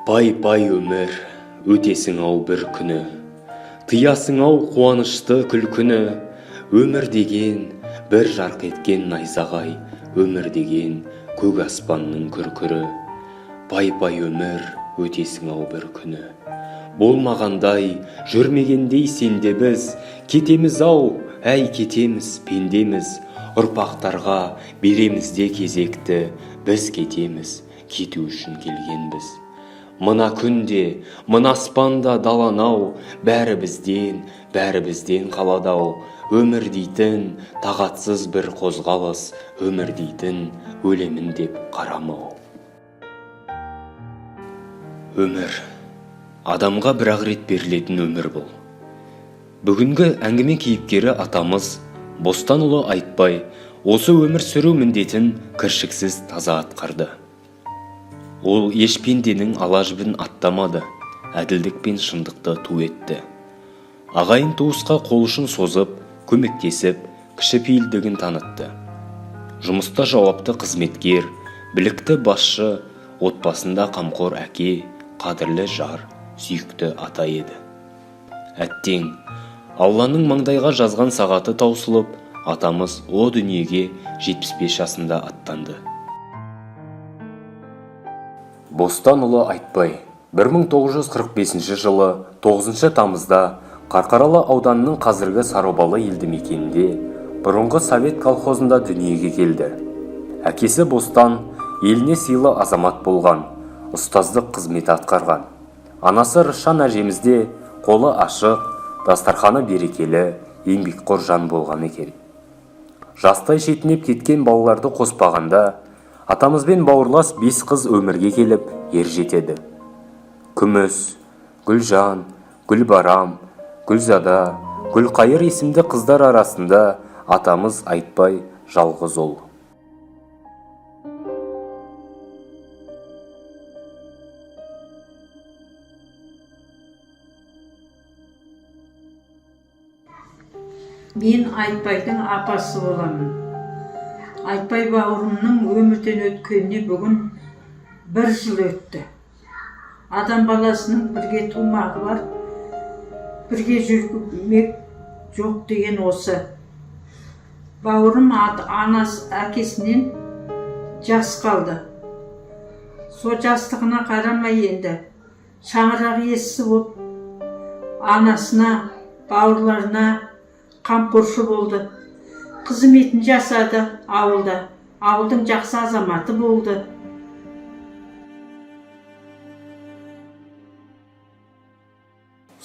Пай-пай өмір, өтесің-ау бір күні, тыясың-ау қуанышты күлкіні. Өмір деген бір жарқ еткен найзағай, өмір деген көк аспанның күркірі. Пай-пай өмір, өтесің-ау бір күні. Болмағандай, жүрмегендей сенде біз, кетеміз-ау, әй кетеміз, пендеміз. Ұрпақтарға береміз де кезекті, біз кетеміз, кету үшін келгенбіз. Мына күнде, мына аспанда даланау, бәрі бізден қаладау. Өмір дейтін тағатсыз бір қозғалыс, өмір дейтін өлемін деп қарамау. Өмір, адамға бір-ақ рет берілетін өмір бұл. Бүгінгі әңгіме кейіпкері атамыз Бостанұлы Айтбай осы өмір сүру міндетін кіршіксіз таза атқарды. Ол еш пенденің ала-жібін аттамады, әділдік пен шындықты ту етті. Ағайын туысқа қол ұшын созып, көмектесіп, кішіпейілдігін танытты. Жұмыста жауапты қызметкер, білікті басшы, отбасында қамқор әке, қадірлі жар, сүйікті ата еді. Әттең, Алланың маңдайға жазған сағаты таусылып, атамыз о дүниеге 75 жасында аттанды. Бостанұлы Айтбай 1945 жылы 9 тамызда Қарқаралы ауданының қазіргі Сарыбалы елді мекенінде бұрынғы Совет колхозында дүниеге келді. Әкесі Бостан еліне сыйлы азамат болған, ұстаздық қызмет атқарған. Анасы Рышан әжемізде қолы ашық, дастарханы берекелі, еңбекқор жан болған екен. Жастай шетінеп кеткен балаларды қоспағанда, атамызбен бауырлас 5 қыз өмірге келіп ер жетеді. Күміс, Гүлжан, Гүлбарам, Гүлзада, Гүлқайыр есімді қыздар арасында атамыз Айтбай жалғыз ұл. Мен Айтбайдың апасы боламын. Айтбай бауырымның өмірден өткеніне бүгін 1 жыл өтті. Адам баласының бірге тумағы бар, бірге жүрмек жоқ деген осы. Бауырым анасы әкесінен жас қалды. Со жастығына қарамай енді шаңырақ иесі болып, анасына, бауырларына қамқоршы болды. Қызметін жасады ауылда. Ауылдың жақсы азаматы болды.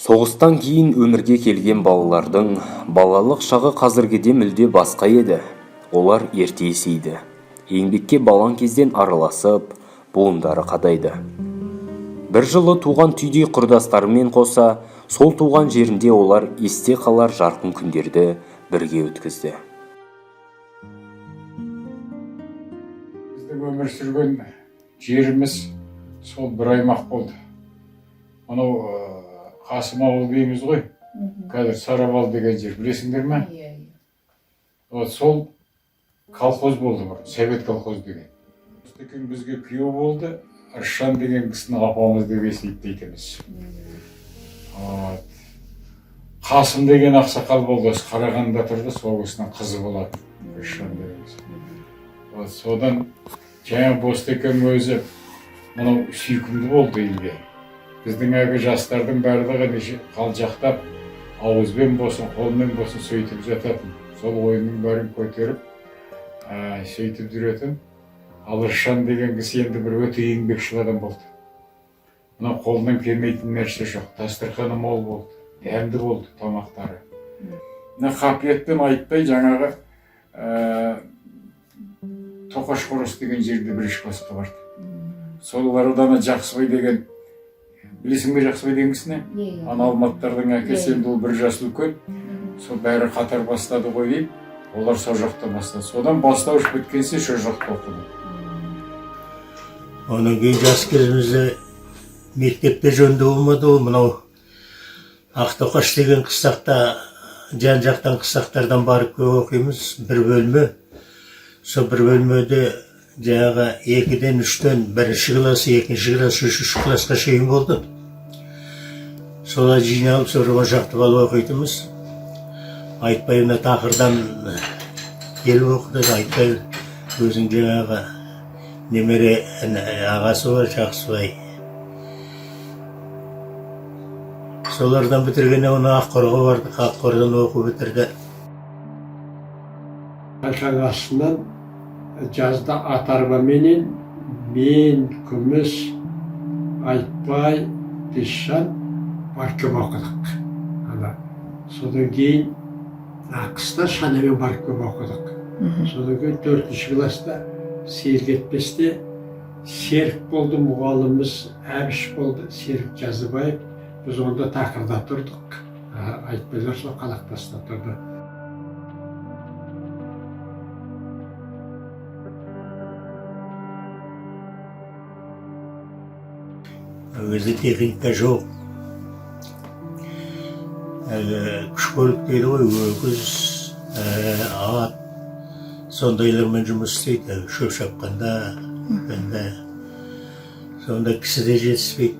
Соғыстан кейін өмірге келген балалардың балалық шағы қазіргіде мүлде басқа еді. Олар ерте есейді. Еңбекке балаң кезден араласып, буындары қадайды. 1 жылы туған түйдей құрдастарымен қоса, сол туған жерінде олар есте қалар жарқын күндерді бірге өткізді. Біздің өмір сүрген жеріміз сол бір аймақ болды. Анау Қасым ауыл дейміз ғой. Қазір Сарыбал деген жер, білесіңдер ме? Сол колхоз болды, Совет колхоз деген. Бізге күйеу болды, Рышан деген кісіні апамыз деп есептейтінбіз. Қасым деген ақсақал болды, Қарағандыда тұрды, сол кісінің қызы болады, Рышан деген кісі. Содан жаңа Бостекем өзі мұнау сүйкімді болды елге. Біздің әгі жастардың барлығы неше қалжақтап, ауызбен болсын, қолмен болсын сөйтіп жататын. Сол ойынның бәрін көтеріп, сөйтіп жүретін. Ал Рышан деген кісі енді бір өте еңбекшіл адам болды. Мына қолынан келмейтін нәрсе жоқ, дастарханы мол болды, дәмді болды тамақтары. Мына Қапиеттен Айтбай жаңағы Тоқаш Қорос деген жерде бірінші классқа барды. Солардан Жақсыбай деген, білесің бе Жақсыбай деген кісіні? Ана Алматтардың әкесі, енді ол 1 жас үлкен. Сол бәрі қатар бастады ғой дейіп, олар сол жақта бастады. Содан бастауыш біткенсе сол жақта оқыды. Оның кейін жас кезімізде мектепте жөнді болмады, ол мынау Ақтоқаш деген қыстақта, жан-жақтан қыстақтардан барып көп оқимыз, бір бөлме. Сол бір бөлмеде жаңағы 2-ден 3-тен 1-ші класс, 2-ші класс, 3-ші классқа шейін болды. Солай жиналып, соған шақты бала оқитынбыз. Айтбай мына тақырдан келіп оқыды, Айтбай өзің жаңағы немере ағасы бар, Жақсыбай. Солардан бітіргенде оны Аққорға бардық, Аққордан оқу бітірді. Астынан жазда атарбаменен мен, Күміс, Айтбай, Бесжан баркем оқыдық. Содан кейін қыста шанамен баркем оқыдық. Содан кейін 4-ші класста Сергетпесте Серік болды, мұғаліміміз Әбіш болды, Серік Жазыбаев. Біз онда тақырда тұрдық. Айтбайлар сол Қалақтаста тұрды. Өзі техника жоқ. Күш көлік дейді ғой, өгіз, ат, сондайлармен жұмыс істейді. Шөп шапқанда, сонда кісі де жетіспейді.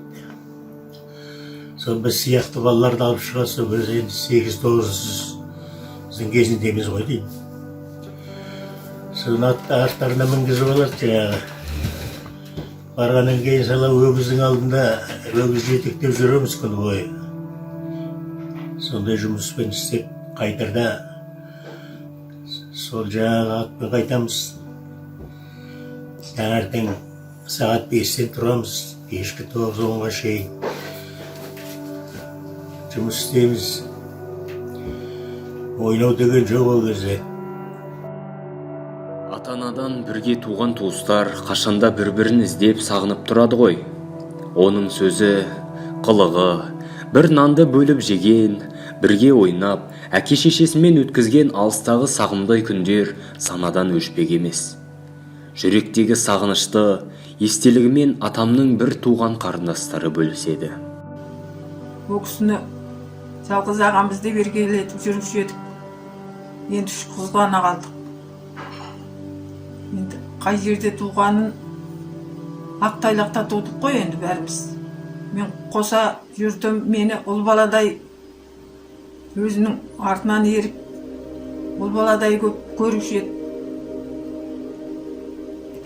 Сол біз сияқты балаларды алып шығасы, біз енді 8-9 кезіндеміз ғой деймін. Соны аттарына мінгізіп алады жаңағы. Барғаннан кейін сала өгіздің алдында өгіз жетектеп жүреміз күні бойы. Сондай жұмыспен істеп қайтарда сол жаңағы атпен қайтамыз. Таңертең сағат 5-тен тұрамыз, кешкі 9-10-ға шейін жұмыс істейміз. Ойнау деген жоқ ол кезде. Ата-анадан бірге туған туыстар қашанда бір-бірін іздеп сағынып тұрады ғой. Оның сөзі, қылығы, бір нанды бөліп жеген, бірге ойнап, әке-шешесімен өткізген алыстағы сағымдай күндер санадан өшпек емес. Жүректегі сағынышты естелігімен атамның бір туған қарындастары бөліседі. Ол кісіні жалғыз ағамызды бергелетіп жүруші едік. Енді 3 қыз ғана қалдық. Енді қай жерде туғанын Ақтайлақта тудық қой енді бәріміз. Мен қоса жүрдім, мені ұл баладай өзінің артынан еріп, ұл баладай көп көруші еді.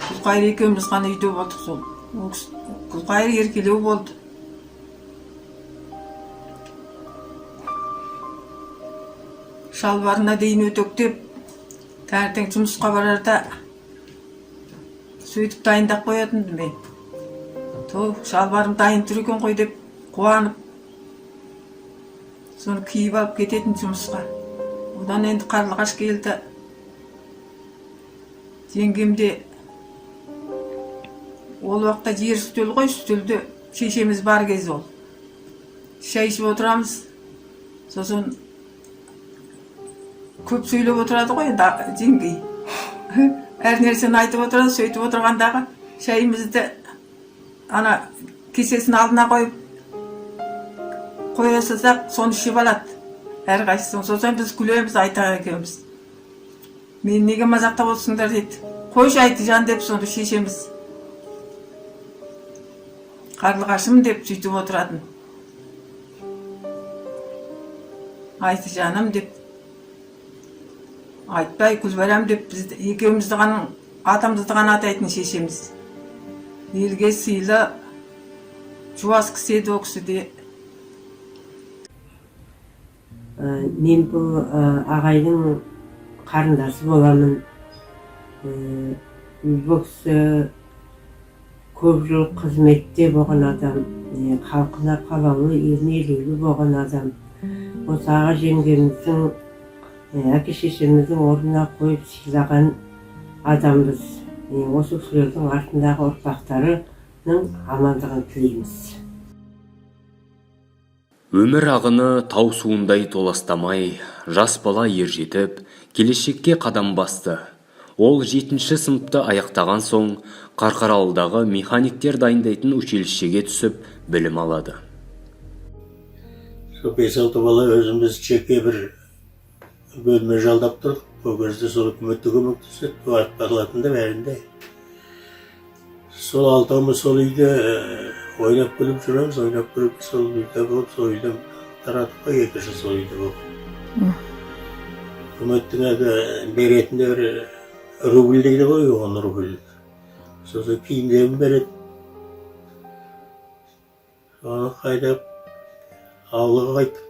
Құлқайыр екеуміз ғана үйде болдық сол. Құлқайыр еркелеу болды. Шалбарына дейін өтөктеп, таңертең жұмысқа барарда сөйтіп дайындап қоятынды мен. Шалбарым дайын тұр екен ғой деп қуанып, соны киіп алып кететін жұмысқа. Одан енді Қарлығаш келді. Жеңгемде ол уақытта жер үстел ғой, үстелде шешеміз бар кез ол. Шай ішіп отырамыз. Сосын көп сөйлеп отырады ғой енді жеңгей. Әр нәрсені айтып отырады, сөйтіп отырғандағы шайымызды ана кесесін алдына қойып қоя салсақ, соны ішіп алады. Әрқайсысын. Сосын біз күлеміз, айтақ екеуміз. Мен неге мазақтап отырсыңдар дейді. Қойшы айты жан деп соны шешеміз. Қарлығашым деп сөйтіп отыратын. Айты жаным деп. Айтпай Күлбарам деп біз екеумізді ғана атамызды ғана атайтын шешеміз. Елге сыйлы жуас кісі еді ол кісі де. Мен бұл ағайдың қарындасы боламын. Бұл кісі көп жыл қызметте болған адам, халқына қалаулы, еліне елеулі болған адам. Осы аға жеңгеміздің әке-шешеміздің орнына қойып сыйлаған адамбыз. Осы кісілердің артындағы ұрпақтарының амандығын тілейміз. Өмір ағыны тау суындай толастамай, жас бала ержетіп, келешекке қадам басты. Ол 7-ші сыныпты аяқтаған соң, Қарқаралыдағы механиктер дайындайтын училищеге түсіп, білім алады. Сол 5-6 бала өзіміз жеке бір бөлме жалдап тұрдық. Ол кезде сол үкіметті көмектеседі, атпарлатында бәрінде. сол алтауымыз сол үйде ойнап күліп жүреміз, ойнап күліп сол үйде болып, сол үйден таратып қой, екінші сол үйде болып. Үкіметтің беретінде бір рубль дейді ғой, 10 рубль. Сосын киімдерін береді. Соны қайдап ауылға қайттық.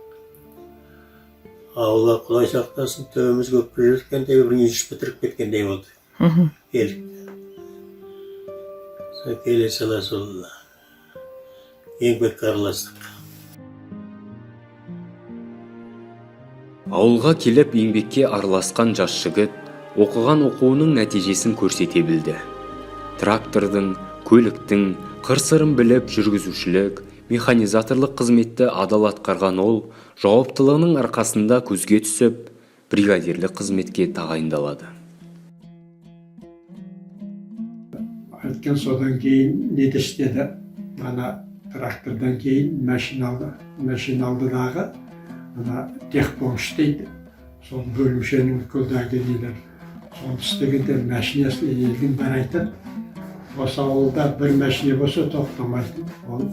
Ауылға құдай сақтасын, төбеміз көкке жеткендей, бір еш бітіріп кеткендей болды. Келдік. Келе сала сол еңбекке араластық. Ауылға келіп еңбекке араласқан жас жігіт оқыған оқуының нәтижесін көрсете білді. Трактордың, көліктің қыр-сырын біліп жүргізушілік, механизаторлық қызметті адал атқарған ол жауаптылығының арқасында көзге түсіп, бригадирлік қызметке тағайындалады. Айтқан содан кейін не де істеді? Ана трактордан кейін машиналдыдағы ана техпомощь дейді. Сол бөлімшенің көлдегі нелер. Соны істегенде машинасы елдің бәрі айтады. Осы ауылда бір машина болса тоқтамайды. Ол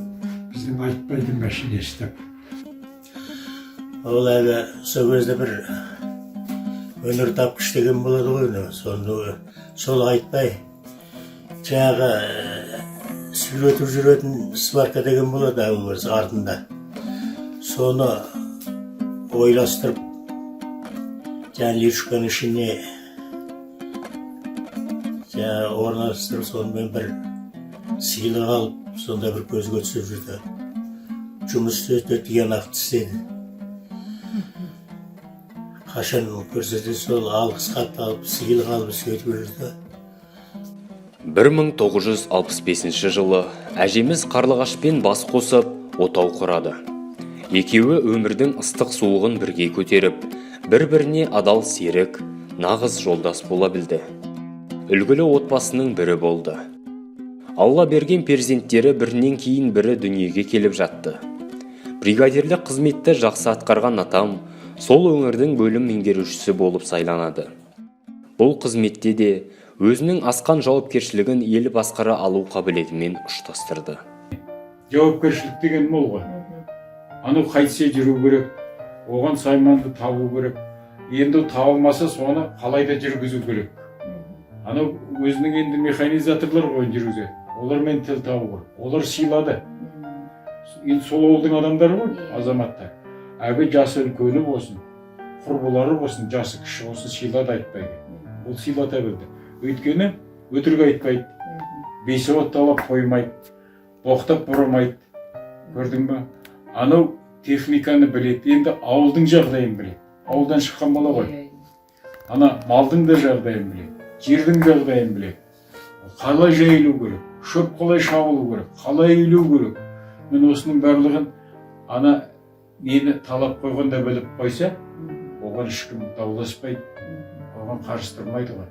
біздің айтпайды машинасы деп. Ол әлі сол кезде бір өнер тапқыш деген болады ғой. Сол айтпай жаңағы сүйретіп жүретін сварка деген болады ауылымыз артында. Соны ойластырып, жаңағы лишканың ішіне орналастырып, сонымен бір сыйлық алып, сонда бір көзге түсіп жүрді. Жұмыс өте тиянақты істеді. Қашан көрсете сол алғыс хат алып, сыйлық алып сөйтіп жүрді. 1965 жылы әжеміз Қарлығашпен бас қосып, отау құрады. Екеуі өмірдің ыстық суығын бірге көтеріп, бір-біріне адал серік, нағыз жолдас бола білді. Үлгілі отбасының бірі болды. Алла берген перзенттері бірінен кейін бірі дүниеге келіп жатты. Бригадирлік қызметті жақсы атқарған атам сол өңірдің бөлім меңгерушісі болып сайланады. Бұл қызметте де өзінің асқан жауапкершілігін ел басқара алу қабілетімен ұштастырды. Жауапкершілік деген мол ғой. Анау қайтсе жүру керек, оған сайманды табу керек. Енді табылмаса соны қалайда жүргізу керек. Анау өзінің енді механизаторлар ғой жүргізеді. Олармен тіл табу керек. Олар сыйлады. Енді сол ауылдың адамдары ғой, азаматтар. Әбі жасы үлкені болсын, құрбылары болсын, жасы кіші болсын, сыйлады айтпайды. Ол сыйлата білді. Өйткені өтірік айтпайды, бейсауатталап қоймайды, боқтап бұрымайды. Көрдің бе? Анау техниканы біледі, енді ауылдың жағдайын біледі. Ауылдан шыққан бала ғой. Ана малдың да жағдайын біледі, жердің жағдайын біледі. Қалай жайылу керек, шөп қалай шабылу керек, қалай үйлеу керек. Мен осының барлығын ана нені талап қойғанда біліп қойса, оған ешкім дауласпайды, оған қарыстырмайды ғой.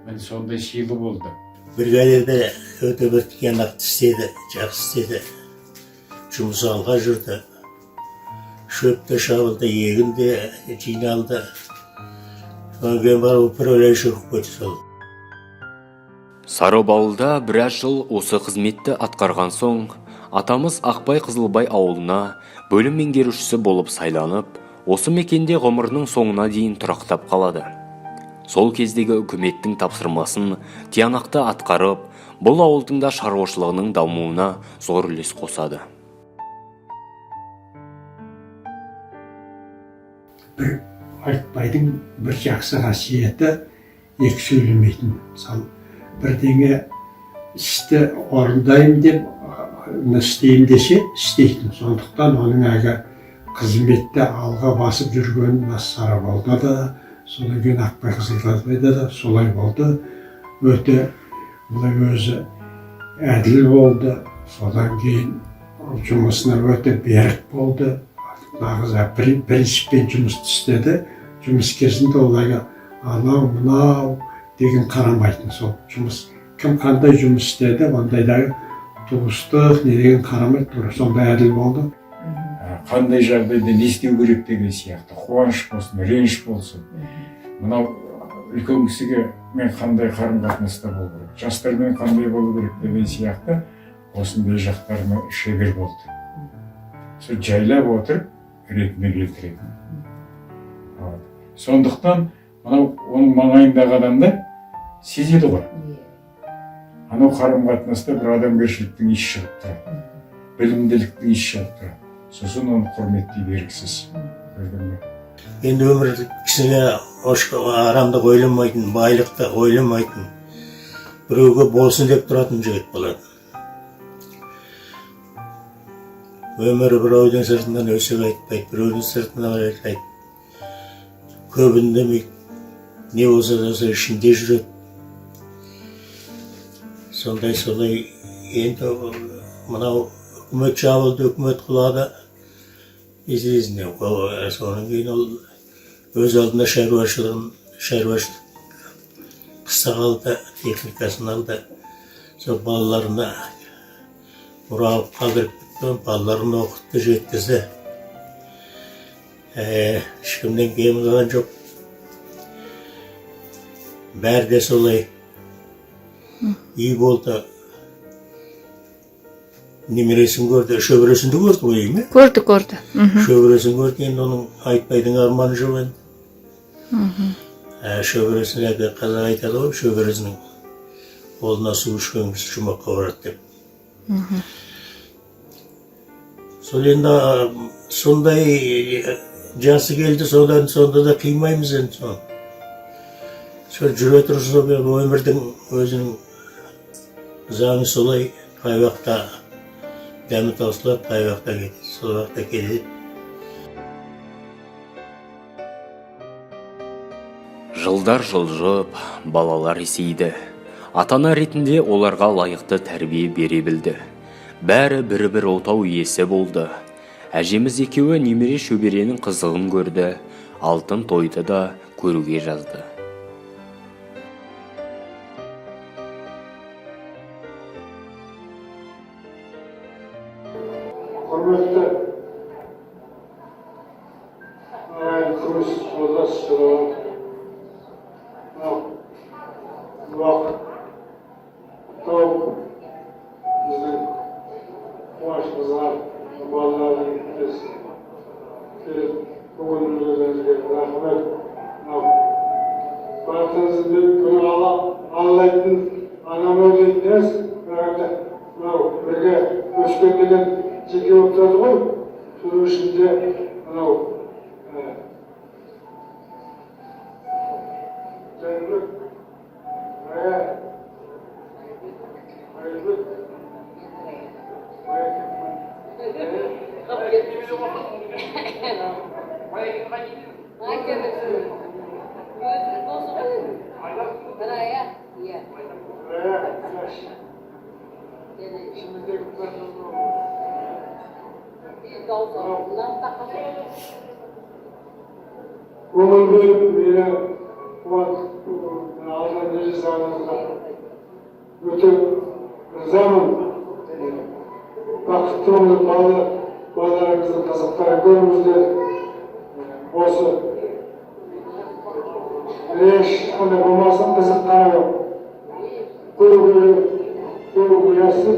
Мен сондай сыйлы болды. Бригадирде өте бір тиянақты істеді, жақсы істеді. Жұмыс алға жүрді. Шөпті шабылды, егінді жиналды. Сонымен бар управляющий қойды сол. Сарыбалда біраз жыл осы қызметті атқарған соң, атамыз Ақбай Қызылбай ауылына бөлім меңгерушісі болып сайланып, осы мекенде ғұмырының соңына дейін тұрақтап қалады. Сол кездегі үкіметтің тапсырмасын тиянақты атқарып, бұл ауылдың да шаруашылығының дамуына зор үлес қосады. Бір айтпайдың бір жақсы қасиеті екі сөйлемейтін. Бірдеңе істі орындайым деп, істейім десе, істейтін. Сондықтан оның әгі қызметті алға басып жүрген Сарыбалда да, содан кейін Ақбай Қызылбайда да солай болды. Өте өзі әділ болды. Содан кейін жұмысына өте берік болды. Нағыз принциппен жұмысты істеді. Жұмыс кезінде олайға анау, мынау деген қарамайтын. Сол жұмыс, кім қандай жұмыс істеді, ондайдағы туыстық не деген қарамайды. Сондай әділ болды. Қандай жағдайда не істеу керек деген сияқты. Қуаныш болсын, реніш болсын. Мынау үлкен кісіге мен қандай қарым қатынаста болу керек, жастармен қандай болу керек деген сияқты осындай жақтарына шебер болды. Сол жайлап отырып ретіне келтіретін. Сондықтан мынау оның маңайындағы адамдар сезеді ғой. Анау қарым қатынаста бір адамгершіліктің иісі шығып тұрады, білімділіктің иісі шығып тұрады. Сосын оны құрметтей бергісіз. Енді өмір кісіге арамдық ойламайтын, байлықты ойламайтын, біреуге болсын деп тұратын жігіт болады. Өмірі біреудің сыртынан өсек айтпайды, біреудің сыртынан айтпайды. Көп үндемейді, не болса да ішінде жүреді. Солай енді мынау үкімет жабылды, үкімет құлады. Естесіне, соның кейін ол өз алдында шаруашылық қыса қалды, техникасын алды. Сол балаларына ұралып қалдырып кетті, балаларын оқытты, жеткізді. Ешкімнен кем қалған жоқ. Бәрі де солай. Үй болды. Немересін көрді, шөбересін де көрді ғой, ме? Көрді. Шөбересін көрген, оның айтпайдың арманы жоқ енді. Шөбересін әлгі қазақ айтады ғой, шөбересінің қолына су ішкен кісі жұмаққа барады деп. Сол енді сондай жасы келді, сонда да қимаймыз енді соны. Сол жүре тұрса өмірдің өзінің заңы солай, қай уақытта дәмі таусылады, қай уақытта кетеді, сол уақытта кетеді. Жылдар жылжып, балалар есейді. Ата-ана ретінде оларға лайықты тәрбие бере білді. Бәрі бір отау иесі болды. Әжеміз екеуі немере шөберенің қызығын көрді, алтын тойды да көруге жазды. Құрметті күміс жолдастарым, уақыт тауып біздің қуанышымызға балалардың біз келіп көңілімізге рахмет. Батыңызды күн аллайтын анам өтетініз, мынау бірге өскен деген жеке отырады ғой, соның ішінде мынау жәнібек, көңіл бөліп мені алған нежесаңызға өте ризамын. Бақыттымын, балаларыңыздың қызықтарын көріңіздер. Осы ешқандай болмасын, қызыққаны көру қоясын.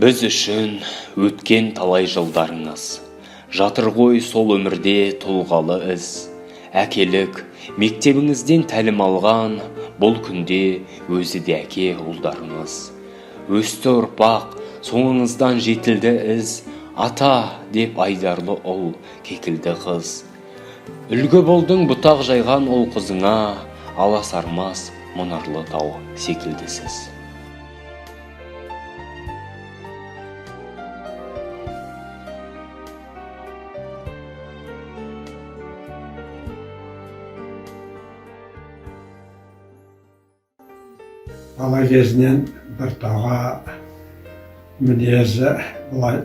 Біз үшін өткен талай жылдарыңыз. Жатыр ғой сол өмірде тұлғалы із. Әкелік, мектебіңізден тәлім алған, бұл күнде өзі де әке ұлдарыңыз. Өсті ұрпақ, соңыңыздан жетілді із. Ата деп айдарлы ұл, кекілді қыз. Үлгі болдың бұтақ жайған ол қызыңа, аласармас мұнарлы тау секілдісіз. Бала кезінен бір тауға мінезі бұлай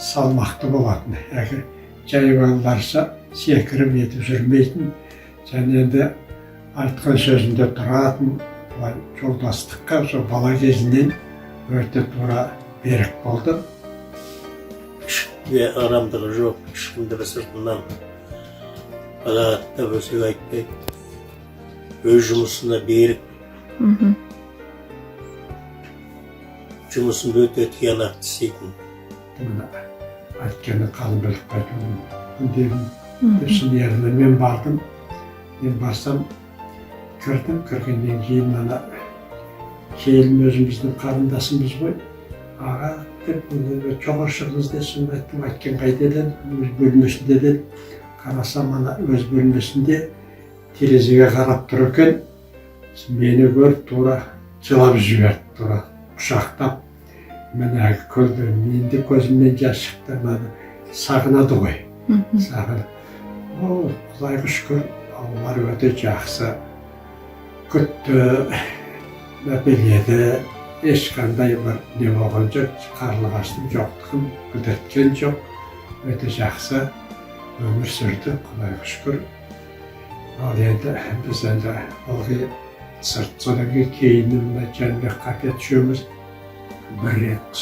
салмақты болатын. Жай балдарса секіріп етіп жүрмейтін, және де айтқан сөзінде тұратын, бұлай жолдастыққа сол бала кезінен өте тура берік болды. ешкімге арамдығы жоқ, ешкімді бір сыртынан балағаттап өсек айтпайды. Өз жұмысына берік, жұмысын өте тиянақты істейтін. Мына айтқаны қалың біліп қайтуым күндерім шын ерімен мен бардым. Мен барсам кіргеннен кейін ана келін өзіміздің қарындасымыз ғой. Аға деп жоғары шығыңыз десін айттым. Айтқан қайда деді, өз бөлмесінде деді. Қарасам ана өз бөлмесінде терезеге қарап тұр екен. Мені көріп тура жылап жіберді, тура құшақтап. Міне көзді, менде көзімнен жас шықты, сағынады ғой. Сағынады. О, Құдайға шүкір, олар өте жақсы. Күтті, біледі, ешқандай бір не болған жоқ, қарлығаштың жоқтығын білдірткен жоқ. Өте жақсы өмір сүрді, Құдайға шүкір. Ал енді біз енді ылғи сырт содан кейін Жәнібек кафе түшеміз. Бір рет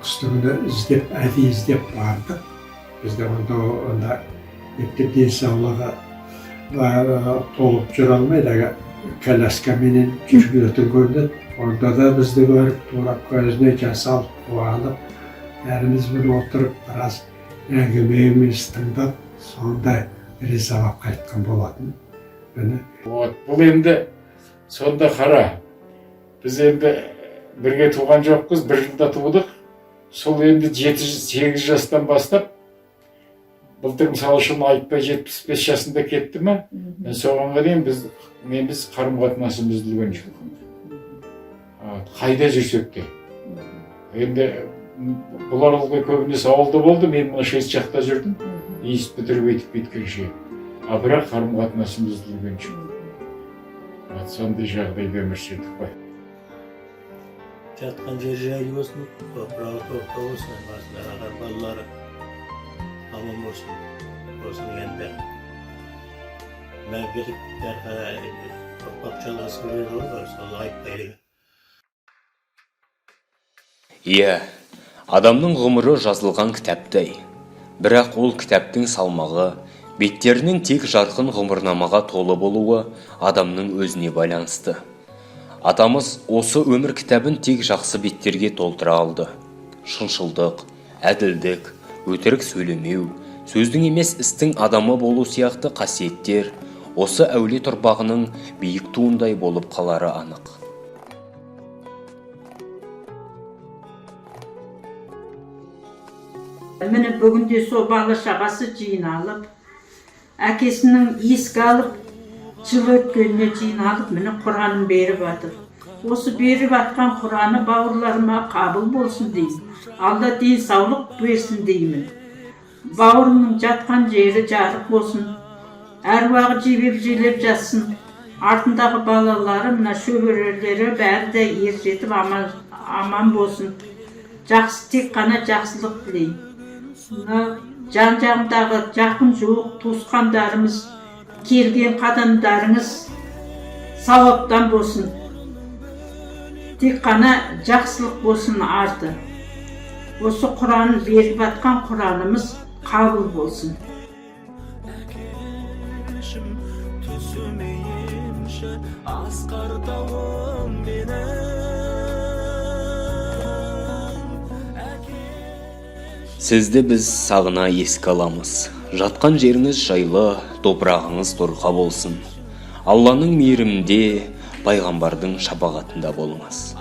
қыстыгүні әдейі іздеп бардық. Бізде онда мектеп денсаулығы толып жүре алмайды, коляскаменен жүргізетін көрінеді. Онда да бізді көріп, тура көзіне жас алып, қуанып, бәрімізбен отырып, біраз әңгімеміз тыңдап, сонда ризалап қайтқан болатын. Бұл енді сонда қара. Біз енді бірге туған жоқпыз, бір жылда тудық. Сол енді 7-8 жастан бастап, былтыр мысалы үшін айтпай 75 жасында кетті ме, соғанға дейін біз қарым-қатынасымыз үзілген жоқ. Қайда жүрсек те. Енді бұлар ылғи көбінесе ауылда болды, мен мына шет жақта жүрдім, ес бітіріп етіп кеткенше. Бірақ қарым-қатынасымыз үзілген жоқ. Сондай жағдайда өмір сүрдік қой. Жатқан жер жайлы болсын, топырағы тоқта болсын, басында ағар балалары аман болсын, болсын енді. Мәңгілік ұрпақ жалғасы береді ғой, сол айтпайды. Иә, адамның ғұмыры жазылған кітаптай. Бірақ ол кітаптың салмағы, беттерінің тек жарқын ғұмырнамаға толы болуы адамның өзіне байланысты. Атамыз осы өмір кітабын тек жақсы беттерге толтыра алды. Шыншылдық, әділдік, өтірік сөйлемеу, сөздің емес істің адамы болу сияқты қасиеттер осы әулет ұрпағының биік туындай болып қалары анық. Міне бүгінде сол бала шағасы жиналып, әкесінің еске алып, жыл өткеніне жиналып, міне Құранын беріп жатыр. Осы беріп жатқан Құраны бауырларыма қабыл болсын деймін. Алла денсаулық берсін деймін. Бауырымның жатқан жері жарық болсын. Әруағы жебеп жатсын. Артындағы балалары, мына шөберелері бәрі де ержетіп аман болсын. Жақсы, тек қана жақсылық тілеймін. Жан-жағымдағы жақын жуық туысқандарымыз, келген қадамдарыңыз сауаптан болсын. Тек қана жақсылық болсын арты. Осы Құран беріп жатқан Құранымыз қабыл болсын. Сізді біз сағына еске аламыз. Жатқан жеріңіз жайлы, топырағыңыз торқа болсын. Алланың мейірімінде, пайғамбардың шапағатында болыңыз.